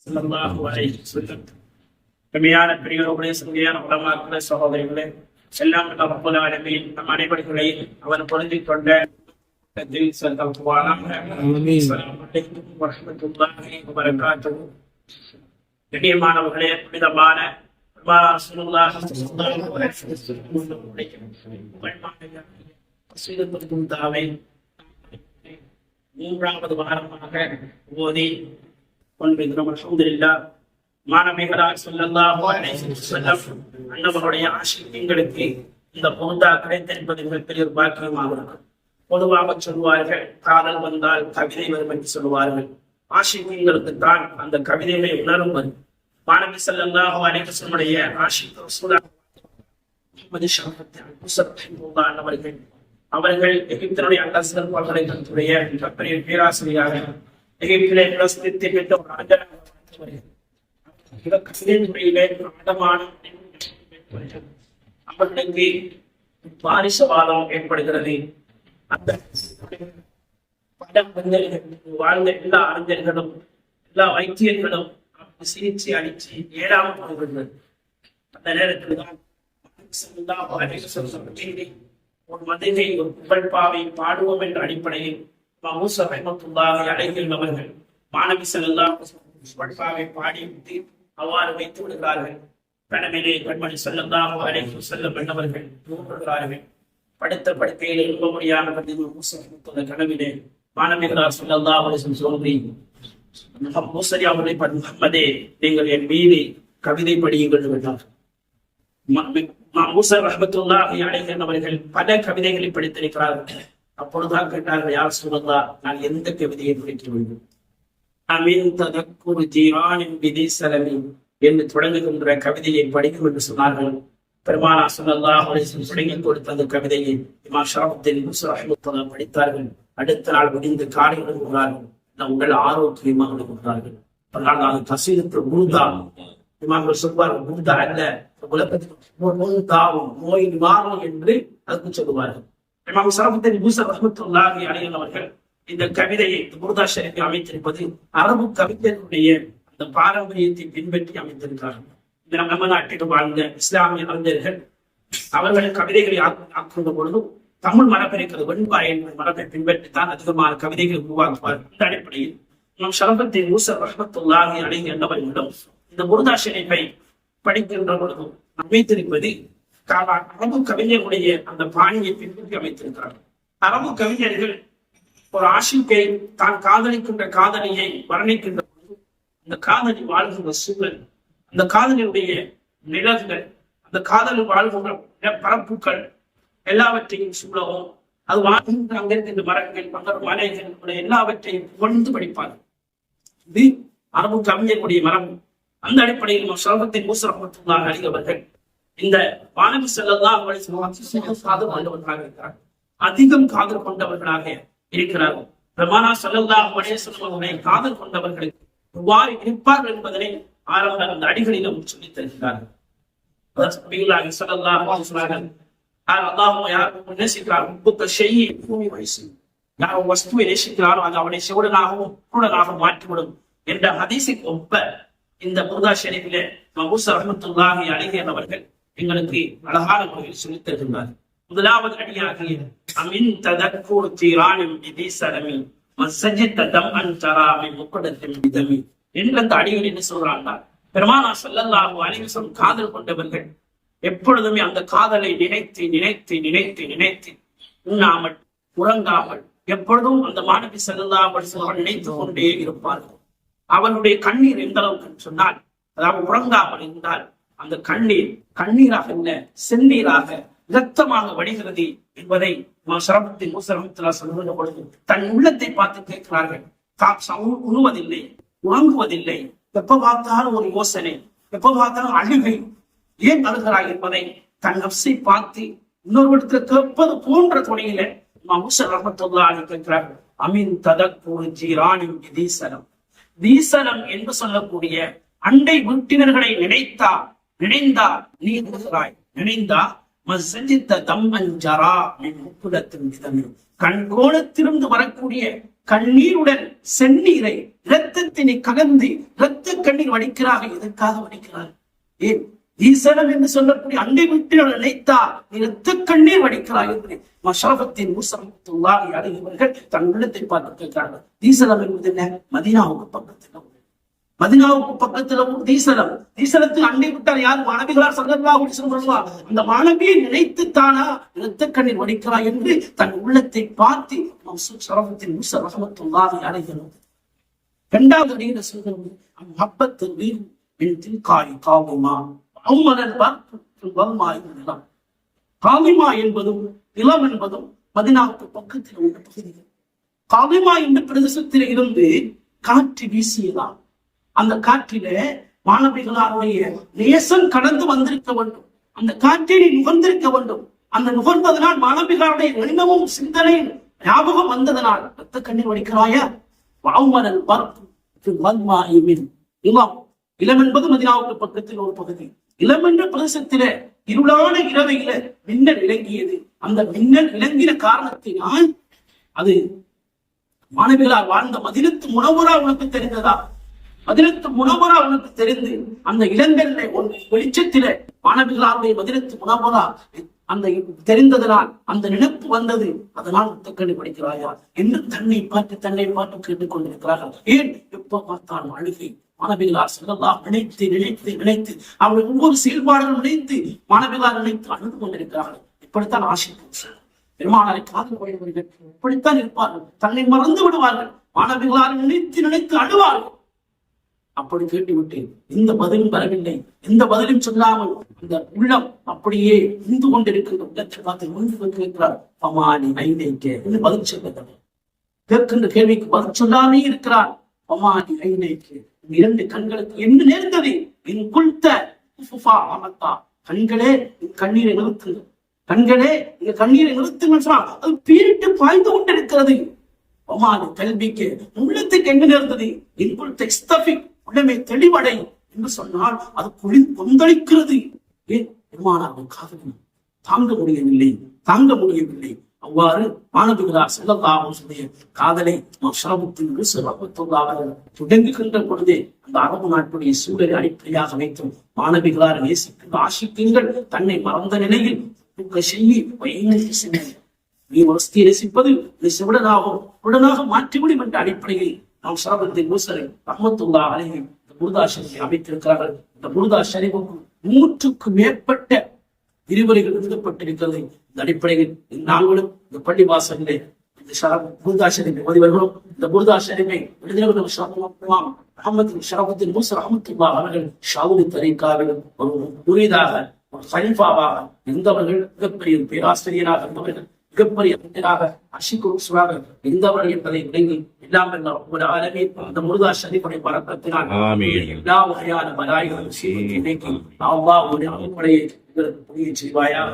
ஸல்லல்லாஹு அலைஹி வஸல்லம். கம்மியான பெரியோர்களே, சங்கையான உலமாக்களே, சகோதரிகளே, எல்லாம் ரப்பல் ஆலமீன் நம் அனைவர்களையும் அவன் பொருந்திக் கொண்ட கண்ணியமானவர்களே, புனிதமான மூன்றாவது வாரமாக ஓதி கொண்டிருக்கிறோம். அல்ஹம்துலில்லாஹ். மாணவிகளார் ஸல்லல்லாஹு அலைஹி வஸல்லம் அன்னவருடைய ஆசிரியங்களுக்கு இந்த பௌதா கிடைத்திருப்பது மிகப்பெரிய ஒரு பாக்கியமாக இருக்கும். பொதுவாக சொல்வார்கள், காதல் வந்தால் கவிதை வரும் என்று சொல்வார்கள். ஆசிரியங்களுக்கு தான் அந்த கவிதைகளை உணரும் வரும். மாணவி ஸல்லல்லாஹு அலைஹி வஸல்லுடைய ஆஷிக் ரசூலுல்லாஹ் முஹம்மது ஷரஃபுத்தீன் அவர்கள் அவர்கள் எகிப்தினுடைய அல்-அஸ்ஹர் பல்கலைக்கழகத்துடைய மிகப்பெரிய பேராசிரியராக எகிப்திலே பிரசித்தி பெற்ற ஒரு அவர்களுக்கு பாரிசவாதம் ஏற்படுகிறது. அந்த பல வாழ்ந்த எல்லா அறிஞர்களும் எல்லா வைத்தியர்களும் சிகிச்சை அளிச்சு ஏழாமல் போகிறது. அந்த நேரத்தில் தான் ஒரு மதிலை ஒரு புகழ்பாவை பாடுவோம் என்ற அடிப்படையில் அவர்கள் மாணவி புகழ்பாவை பாடிவிட்டு அவ்வாறு வைத்து விடுகிறார்கள். கனவிலே கண்மணி ஸல்லல்லாஹு அலைஹி வஸல்லம் என்பவர்கள் தூங்குகிறார்கள். படுத்த படுக்கையில் எழுப்ப முடியாத கனவிலே மாணவிகளார் ஸல்லல்லாஹு அலைஹி வஸல்லம் சொல்லி, முஹம்மதே, நீங்கள் என் மீது கவிதை படியுங்கள் என்றார். அவர்கள் பல கவிதைகளை படித்திருக்கிறார்கள். அப்பொழுதுதான் கேட்டார்கள், யார் ரசூலல்லாஹ், நான் எந்த கவிதையை படிக்க வேண்டும்? என்று தொடங்குகின்ற கவிதையை படிக்கும் என்று சொன்னார்கள். பெருமானார் ஸல்லல்லாஹு அலைஹி வஸல்லம் தொடங்கி கொடுத்த அந்த கவிதையை இமாம் ஷரஃபுத்தீன் ரஹ்மத்துல்லாஹி படித்தார்கள். அடுத்த நாள் விடிந்து காலை எழுதுகிறார்கள். உங்கள் ஆரோக்கியமாக எழுதுகிறார்கள். அது தசீரத்து குருதா. இமாம்கள் சொல்வார்கள், குருதா அல்ல, உலகத்துக்கு நோய் நிவாரணம் என்று அதுக்கு சொல்லுவார்கள். இமாம் ஷரஃபுத்தீன் ரஹ்மத்துல்லாஹி அலைஹி அவர்கள் இந்த கவிதையை குருதா ஷரீஃபை அமைத்திருப்பது அரபு கவிஞர்களுடைய அந்த பாரம்பரியத்தை பின்பற்றி அமைத்திருக்கிறார்கள். நம்ம நாட்டில் வாழ்ந்த இஸ்லாமிய அறிஞர்கள் அவர்கள் கவிதைகளை ஆக்குகின்ற பொழுதும் தமிழ் மரபு இருக்கிறது, வெண்பா என்ற மரபை பின்பற்றித்தான் அதிகமான கவிதைகளை உருவாக்குவார்கள். இந்த அடிப்படையில் நம் ஷரஃபுத்தீன் ரஹ்மத்துல்லாஹி அலைஹி என்பவர்களிடம் இந்த குருதா ஷரீஃபை படிக்கின்ற பொழுதும் அமைத்திருப்பது அரபு கவிஞர்களுடைய அந்த பாணியை பின்பற்றி அமைத்திருக்கிறார்கள். அரபு கவிஞர்கள் ஒரு ஆஷிக்கை தான் காதலிக்கின்ற காதலியை வர்ணிக்கின்ற பொழுது அந்த காதலி வாழ்கின்ற சூழல், அந்த காதலியுடைய நிழல்கள், அந்த காதலில் வாழ்கின்ற பரப்புகள் எல்லாவற்றையும் சூழவும், அது வாழ்கின்ற அங்கிருக்கின்ற மரங்கள், மலைகள் எல்லாவற்றையும் புகழ்ந்து படிப்பார்கள். இது அரபு கவிஞர்களுடைய மரபு. அந்த அடிப்படையில் ஷரஃபுத்தீன் ரஹ்மத்துல்லாஹி அலைஹி அவர்கள் இந்த மாணவி ஸல்லல்லாஹு அலைஹி வஸல்லம் காதல் கொண்டவர்களாக இருக்கிறார்கள். அதிகம் காதல் கொண்டவர்களாக இருக்கிறார்கள். பெருமானார் ஸல்லல்லாஹு அலைஹி வஸல்லம் காதல் கொண்டவர்களுக்கு எவ்வாறு இருப்பார்கள் என்பதனை ஆரம்ப அந்த அடிகளிலும் சொல்லித் தருகிறார்கள். யார் வஸ்துவை நேசிக்கிறாரோ அது அவனை செவுடனாகவும் குருடனாகவும் மாற்றிவிடும் என்ற ஹதீஸுக்கு ஒப்ப இந்த குருதா ஷரீஃபிலே ரஹ்மத்துல்லாஹி அலைஹி அவர்கள் எங்களுக்கு அழகான முறையில் சொல்லித் தருகின்றார்கள். முதலாவது அடியாகிய அமின் ததக்கூர் தீரானின் விதிசரமி மஸ்ஜித் தம்அன் தராமி முக்கடத்தின் விதமி என்ற அந்த அடிகள் என்ன சொல்றாங்க? பெருமானார் ஸல்லல்லாஹு அலைஹி வஸல்லம் காதல் கொண்டவர்கள் எப்பொழுதுமே அந்த காதலை நினைத்து நினைத்து நினைத்து நினைத்து உண்ணாமல் உறங்காமல் எப்பொழுதும் அந்த மாணவி ஸல்லல்லாஹு அலைஹி வஸல்லம் நினைத்துக் கொண்டே இருப்பார்கள். அவனுடைய கண்ணீர் எந்த அளவுக்கு சொன்னால், அதாவது உறங்காமல் இருந்தால் அந்த கண்ணீர் கண்ணீராக இல்ல, செந்நீராக இரத்தமாக வடிகிறது என்பதை ஷரஃபுத்தீன் ரஹ்மத்துல்லாஹி சொல்லுகின்ற பொழுது தன் உள்ளத்தை பார்த்து கேட்கிறார்கள். உண்ணுவதில்லை, உறங்குவதில்லை, எப்ப பார்த்தாலும் ஒரு யோசனை, எப்ப பார்த்தாலும் அழுகை, ஏன் அழுகிறாய் என்பதை தன் நஃப்ஸை பார்த்து இன்னொருவருக்கு கேட்பது போன்ற துணையில ரஹ்மத்துல்லாஹி கேட்கிறார்கள். அமின் ததக்கூர் ஜீரானின் விதீசலம். தீசலம் என்று சொல்லக்கூடிய அண்டை வீட்டினர்களை நினைந்தா நீ அழுகிறாய், நினைந்தா கண்கோணத்திலிருந்து வரக்கூடிய கண்ணீருடன் செந்நீரை இரத்தத்தினை கலந்து இரத்த கண்ணீர் வடிக்கிறார்கள். எதற்காக வடிக்கிறார்கள்? ஏன் ஈசனம் என்று சொல்லக்கூடிய அண்டை விட்டு நினைத்தால் நீ இரத்த கண்ணீர் வடிக்கிறாய் என்று மஷரஃபத்தின் முஸரத்துல்லாஹி அலைஹி அவர்கள் தன் உள்ளத்தை பார்த்து கேட்கிறார்கள். ஈசனம் என்பது என்ன? மதீனாவுக்கு பக்கத்தில், மதீனாவுக்கு பக்கத்துல தீசலம். தீசலத்துக்கு அண்டை விட்டால் யார்? மாணவிகளார் ஸல்லல்லாஹு அலைஹி வஸல்லம். அந்த மாணவியை நினைத்து தானா இரத்த கண்ணீர் வடிக்கிறாய் என்று தன் உள்ளத்தை பார்த்து மஷரஃபத்தின் முஸரத்துல்லாஹி அலைஹி அவர்கள். இரண்டாவது அடியில சொல்றது முஹப்பத்து வீர் பின் தில்காய் காவுமா காலிமா என்பதும் நிலம் என்பதும் மதீனாவுக்கு பக்கத்தில் உள்ள பகுதிகள். காலிமா என்ற பிரதேசத்தில் இருந்து காற்று வீசியதால் அந்த காற்றிலே மாணவிகளாருடைய நேசம் கடந்து வந்திருக்க வேண்டும். அந்த காற்றை நுகர்ந்திருக்க வேண்டும். அந்த நுகர்ந்ததனால் மாணவிகளுடைய எண்ணமும் சிந்தனையும் ஞாபகம் வந்ததனால் ரத்த கண்ணீர் வடிக்கிறாயா? வாவுமரல் பார்ப்பு இளம். இளம் என்பது மதீனாவுக்கு பக்கத்தில் ஒரு பகுதி. இளம் என்ற பிரதேசத்திலே இருளான இரவையில மின்னல் விளங்கியது. அந்த மின்னல் விளங்கின காரணத்தினால் அது மாணவிகளால் வாழ்ந்த மதீனத்து முனவரா உனக்கு தெரிந்ததா? மதீனத்து முனவரா உனக்கு தெரிந்து அந்த இளங்கல்ல வெளிச்சத்திலே மாணவிகளாருடைய மதீனத்து முனவரா அந்த தெரிந்ததனால் அந்த நினைப்பு வந்தது. அதனால் ரத்தக்கண்ணீர் வடிக்கிறாயா என்று தன்னை பார்த்து கேட்டுக் கொண்டிருக்கிறார்கள். ஏன் எப்ப பார்த்தாலும் அழுகை. மாணவிகளார் ஸல்லல்லாஹு நினைத்து நினைத்து நினைத்து அவர்கள் ஒவ்வொரு செயல்பாடுகளும் நினைத்து மாணவிகளார் நினைத்து அழுது கொண்டிருக்கிறார்கள். இப்படித்தான் ஆஷிக் பெருமானாரை காதல் கொள்வர்கள் இப்படித்தான் இருப்பார்கள். தன்னை மறந்து விடுவார்கள். மாணவிகளார் நினைத்து நினைத்து அழுவார்கள். அப்படி கேட்டுவிட்டு எந்த பதிலும் வரவில்லை. எந்த பதிலும் சொல்லாமல் அந்த உள்ளம் அப்படியே நின்று கொண்டிருக்கின்ற உள்ளத்தை பார்த்து முன்பு கேட்கிறார். பமானி ஐநேக்க என்று பதில் சொல்லுங்கள். கேட்கின்ற கேள்விக்கு பதில் சொல்லாமே இருக்கிறார். பமானி ஐநேக்க, இரண்டு கண்களுக்கு என்ன நேர்ந்தது? என் குல்த அமத்தா, கண்களே கண்ணீரை நிறுத்துங்கள், கண்களே இந்த கண்ணீரை நிறுத்துங்கள் சொன்னால் அது பீரிட்டு பாய்ந்து கொண்டிருக்கிறது. பமானி கல்விக்கு உள்ளத்துக்கு என்ன நேர்ந்தது? என் குல்த எக்ஸ்தபிக், உள்ளமே தெளிவடை என்று சொன்னால் அது கொந்தளிக்கிறது. ஏன்? பெருமானாரின் காதல் தாங்க முடியவில்லை. அவ்வாறு மாணவிகளார் ஸல்லல்லாஹு அலைஹி வஸல்லம் காதலை மஷரஃபத்தின் முஸரத்துல்லாஹி தொடங்குகின்ற பொழுதே அந்த அரபு நாட்டுடைய சூழலை அடிப்படையாக வைத்து மாணவிகளார் நேசிக்கின்ற ஆஷிக்குங்கள் தன்னை மறந்த நிலையில் நீ வசதியை நேசிப்பது உடனாக மாற்றிவிடும் என்ற அடிப்படையில் நாம் ஷரஃபத்தின் முஸரத் ரஹ்மத்துல்லாஹி அலைஹி புர்தா ஷரீஃபை அமைத்திருக்கிறார்கள். இந்த புர்தா ஷரீஃபுக்கு 100க்கும் மேற்பட்ட விரிவுரைகள் எழுதப்பட்டிருக்கிறது. இந்த அடிப்படையில் நாங்களும் இந்த பள்ளி வாசலிலே இந்த புர்தா ஷரீஃபை ஓதிவர்களும் இந்த புர்தா ஷரீஃபை எழுதினவர்கள் முஹம்மது ஷரஃபுத்தீன் மூஸா ரஹ்மத்துல்லாஹி அவர்கள் ஷாவுலி தரீகாவில் ஒரு முரீதாக ஒரு கலீஃபாவாக இருந்தவர்கள், மிகப்பெரிய பேராசிரியராக இருந்தவர்கள், மிகப்பெரிய அஷிகுருசுவாக இருந்தவர்கள் என்பதை விளங்கி எல்லாம் ஒரு ஆலமீன் அந்த முர்தா ஷரீஃபுடைய பரக்கத்தினால் எல்லா வகையான பலாய்களும் அல்லாஹ்வுடைய அருள்மழையை புரிய செய்வாயாக.